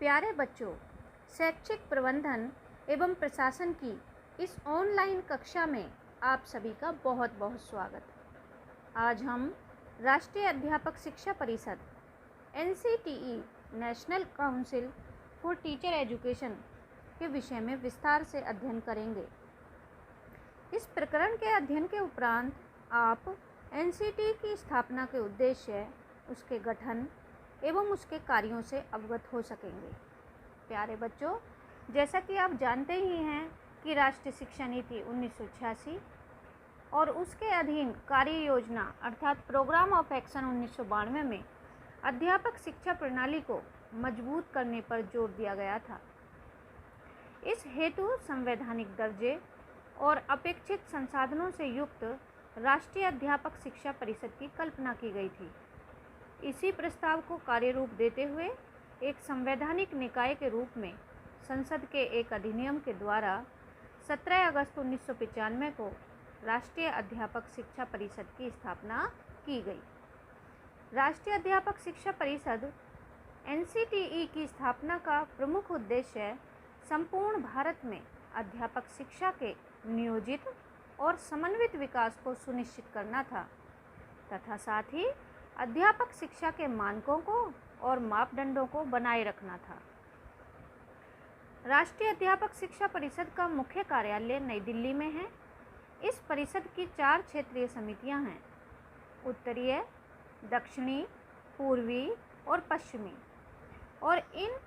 प्यारे बच्चों, शैक्षिक प्रबंधन एवं प्रशासन की इस ऑनलाइन कक्षा में आप सभी का बहुत बहुत स्वागत है। आज हम राष्ट्रीय अध्यापक शिक्षा परिषद NCTE national council for teacher education के विषय में विस्तार से अध्ययन करेंगे। इस प्रकरण के अध्ययन के उपरांत आप NCTE की स्थापना के उद्देश्य, उसके गठन एवं उसके कार्यों से अवगत हो सकेंगे। प्यारे बच्चों, जैसा कि आप जानते ही हैं कि राष्ट्रीय शिक्षा नीति 1986 और उसके अधीन कार्य योजना अर्थात प्रोग्राम ऑफ एक्शन 1992 में अध्यापक शिक्षा प्रणाली को मजबूत करने पर जोर दिया गया था। इस हेतु संवैधानिक दर्जे और अपेक्षित संसाधनों से युक्त राष्ट्रीय अध्यापक शिक्षा परिषद की कल्पना की गई थी। इसी प्रस्ताव को कार्य रूप देते हुए एक संवैधानिक निकाय के रूप में संसद के एक अधिनियम के द्वारा 17 अगस्त 1995 को राष्ट्रीय अध्यापक शिक्षा परिषद की स्थापना की गई। राष्ट्रीय अध्यापक शिक्षा परिषद NCTE की स्थापना का प्रमुख उद्देश्य संपूर्ण भारत में अध्यापक शिक्षा के नियोजित और समन्वित विकास को सुनिश्चित करना था तथा साथ ही अध्यापक शिक्षा के मानकों को और मापदंडों को बनाए रखना था। राष्ट्रीय अध्यापक शिक्षा परिषद का मुख्य कार्यालय नई दिल्ली में है। इस परिषद की 4 क्षेत्रीय समितियां हैं: उत्तरीय, दक्षिणी, पूर्वी और पश्चिमी। और इन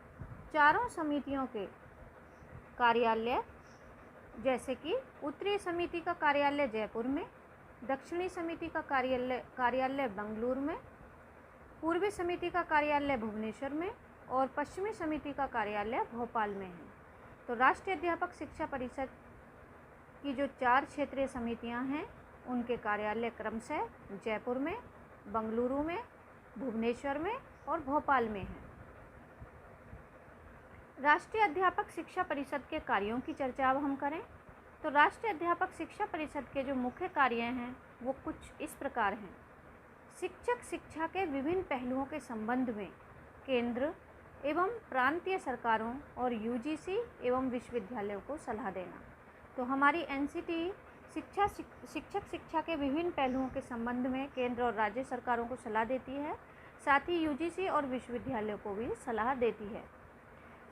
चारों समितियों के कार्यालय जैसे कि उत्तरीय समिति का कार्यालय जयपुर में, दक्षिणी समिति का कार्यालय बेंगलुरु में, पूर्वी समिति का कार्यालय भुवनेश्वर में और पश्चिमी समिति का कार्यालय भोपाल में है। तो राष्ट्रीय अध्यापक शिक्षा परिषद की जो 4 क्षेत्रीय समितियां हैं, उनके कार्यालय क्रमशः जयपुर में, बेंगलुरु में, भुवनेश्वर में और भोपाल में हैं। राष्ट्रीय अध्यापक शिक्षा परिषद के कार्यों की चर्चा अब हम करें तो राष्ट्रीय अध्यापक शिक्षा परिषद के जो मुख्य कार्य हैं वो कुछ इस प्रकार हैं। शिक्षक शिक्षा के विभिन्न पहलुओं के संबंध में केंद्र एवं प्रांतीय सरकारों और UGC एवं विश्वविद्यालयों को सलाह देना। तो हमारी NCTE शिक्षक शिक्षा के विभिन्न पहलुओं के संबंध में केंद्र और राज्य सरकारों को सलाह देती है, साथ ही UGC और विश्वविद्यालयों को भी सलाह देती है।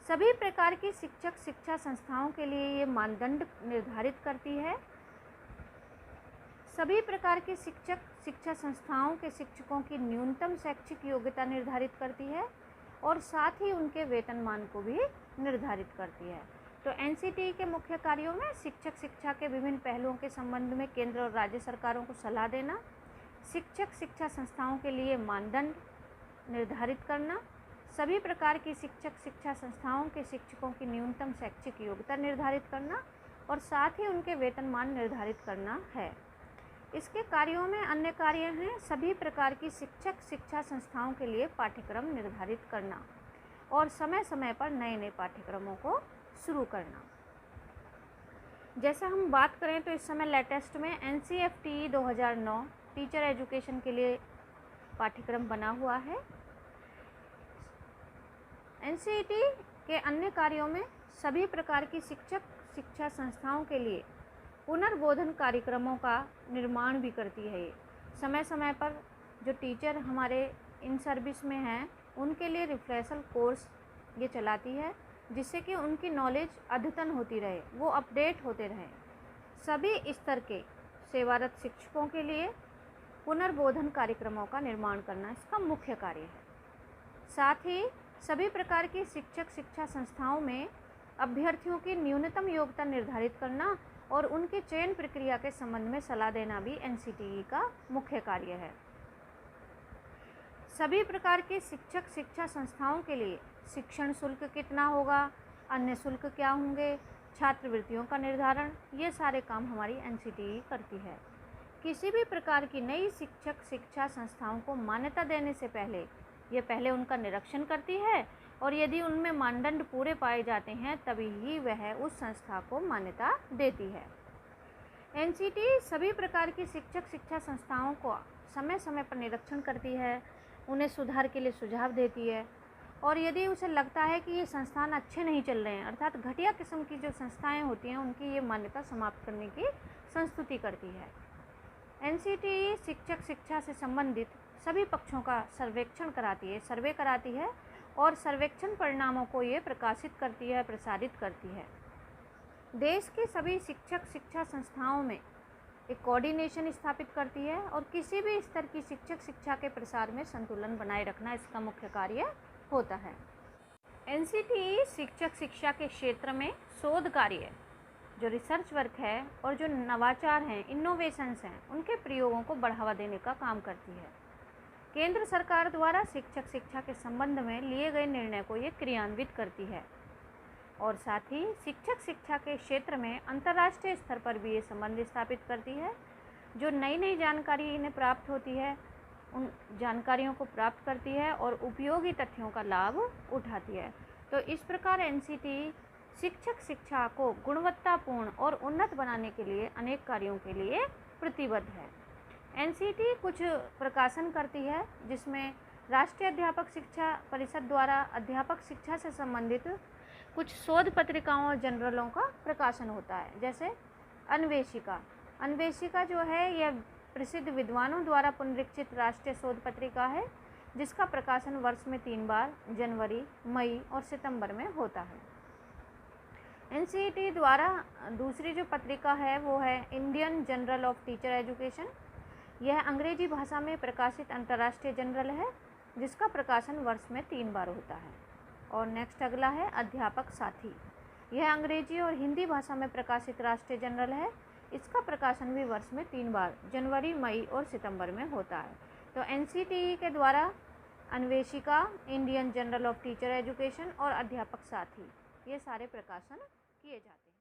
सभी प्रकार की शिक्षक शिक्षा संस्थाओं के लिए ये मानदंड निर्धारित करती है। सभी प्रकार की शिक्षक शिक्षा संस्थाओं के शिक्षकों की न्यूनतम शैक्षिक योग्यता निर्धारित करती है और साथ ही उनके वेतनमान को भी निर्धारित करती है। तो NCTE के मुख्य कार्यों में शिक्षक शिक्षा के विभिन्न पहलुओं के संबंध में केंद्र और राज्य सरकारों को सलाह देना, शिक्षक शिक्षा संस्थाओं के लिए मानदंड निर्धारित करना, सभी प्रकार की शिक्षक शिक्षा संस्थाओं के शिक्षकों की न्यूनतम शैक्षिक योग्यता निर्धारित करना और साथ ही उनके वेतनमान निर्धारित करना है। इसके कार्यों में अन्य कार्य हैं: सभी प्रकार की शिक्षक शिक्षा संस्थाओं के लिए पाठ्यक्रम निर्धारित करना और समय समय पर नए नए पाठ्यक्रमों को शुरू करना। जैसे हम बात करें तो इस समय लेटेस्ट में NCFTE 2009 टीचर एजुकेशन के लिए पाठ्यक्रम बना हुआ है। NCTE के अन्य कार्यों में सभी प्रकार की शिक्षक शिक्षा संस्थाओं के लिए पुनर्बोधन कार्यक्रमों का निर्माण भी करती है। ये समय समय पर जो टीचर हमारे इन सर्विस में हैं उनके लिए रिफ्रेशर कोर्स ये चलाती है, जिससे कि उनकी नॉलेज अद्यतन होती रहे, वो अपडेट होते रहें। सभी स्तर के सेवारत शिक्षकों के लिए पुनर्बोधन कार्यक्रमों का निर्माण करना इसका मुख्य कार्य है। साथ ही सभी प्रकार की शिक्षक शिक्षा संस्थाओं में अभ्यर्थियों की न्यूनतम योग्यता निर्धारित करना और उनकी चयन प्रक्रिया के संबंध में सलाह देना भी NCTE का मुख्य कार्य है। सभी प्रकार के शिक्षक शिक्षा संस्थाओं के लिए शिक्षण शुल्क कितना होगा, अन्य शुल्क क्या होंगे, छात्रवृत्तियों का निर्धारण, ये सारे काम हमारी NCTE करती है। किसी भी प्रकार की नई शिक्षक शिक्षा संस्थाओं को मान्यता देने से पहले ये पहले उनका निरीक्षण करती है और यदि उनमें मानदंड पूरे पाए जाते हैं तभी ही वह उस संस्था को मान्यता देती है। NCTE सभी प्रकार की शिक्षक शिक्षा संस्थाओं को समय समय पर निरीक्षण करती है, उन्हें सुधार के लिए सुझाव देती है और यदि उसे लगता है कि ये संस्थान अच्छे नहीं चल रहे हैं, अर्थात घटिया किस्म की जो संस्थाएं होती हैं उनकी ये मान्यता समाप्त करने की संस्तुति करती है। एनसीटीई शिक्षक शिक्षा से संबंधित सभी पक्षों का सर्वे कराती है और सर्वेक्षण परिणामों को ये प्रकाशित करती है, प्रसारित करती है। देश की सभी शिक्षक शिक्षा संस्थाओं में एक कोऑर्डिनेशन स्थापित करती है और किसी भी स्तर की शिक्षक शिक्षा के प्रसार में संतुलन बनाए रखना इसका मुख्य कार्य होता है। एनसीटीई शिक्षक शिक्षा के क्षेत्र में शोध कार्य, जो रिसर्च वर्क है और जो नवाचार हैं, इनोवेशंस हैं, उनके प्रयोगों को बढ़ावा देने का काम करती है। केंद्र सरकार द्वारा शिक्षक शिक्षा के संबंध में लिए गए निर्णय को ये क्रियान्वित करती है और साथ ही शिक्षक शिक्षा के क्षेत्र में अंतर्राष्ट्रीय स्तर पर भी ये संबंध स्थापित करती है। जो नई नई जानकारी इन्हें प्राप्त होती है उन जानकारियों को प्राप्त करती है और उपयोगी तथ्यों का लाभ उठाती है। तो इस प्रकार एनसीटीई शिक्षक शिक्षा को गुणवत्तापूर्ण और उन्नत बनाने के लिए अनेक कार्यों के लिए प्रतिबद्ध है। एनसीटीई कुछ प्रकाशन करती है जिसमें राष्ट्रीय अध्यापक शिक्षा परिषद द्वारा अध्यापक शिक्षा से संबंधित कुछ शोध पत्रिकाओं और जर्नलों का प्रकाशन होता है। जैसे अन्वेषिका जो है यह प्रसिद्ध विद्वानों द्वारा पुनरीक्षित राष्ट्रीय शोध पत्रिका है जिसका प्रकाशन वर्ष में 3 बार जनवरी, मई और सितंबर में होता है। एनसीईटी द्वारा दूसरी जो पत्रिका है वो है Indian journal of teacher education. यह अंग्रेजी भाषा में प्रकाशित अंतर्राष्ट्रीय जर्नल है जिसका प्रकाशन वर्ष में 3 बार होता है। और नेक्स्ट अगला है अध्यापक साथी। यह अंग्रेजी और हिंदी भाषा में प्रकाशित राष्ट्रीय जर्नल है। इसका प्रकाशन भी वर्ष में 3 बार जनवरी, मई और सितंबर में होता है। तो एनसीटीई के द्वारा Anveshika, Indian journal of teacher education और अध्यापक साथी ये सारे प्रकाशन किए जाते हैं।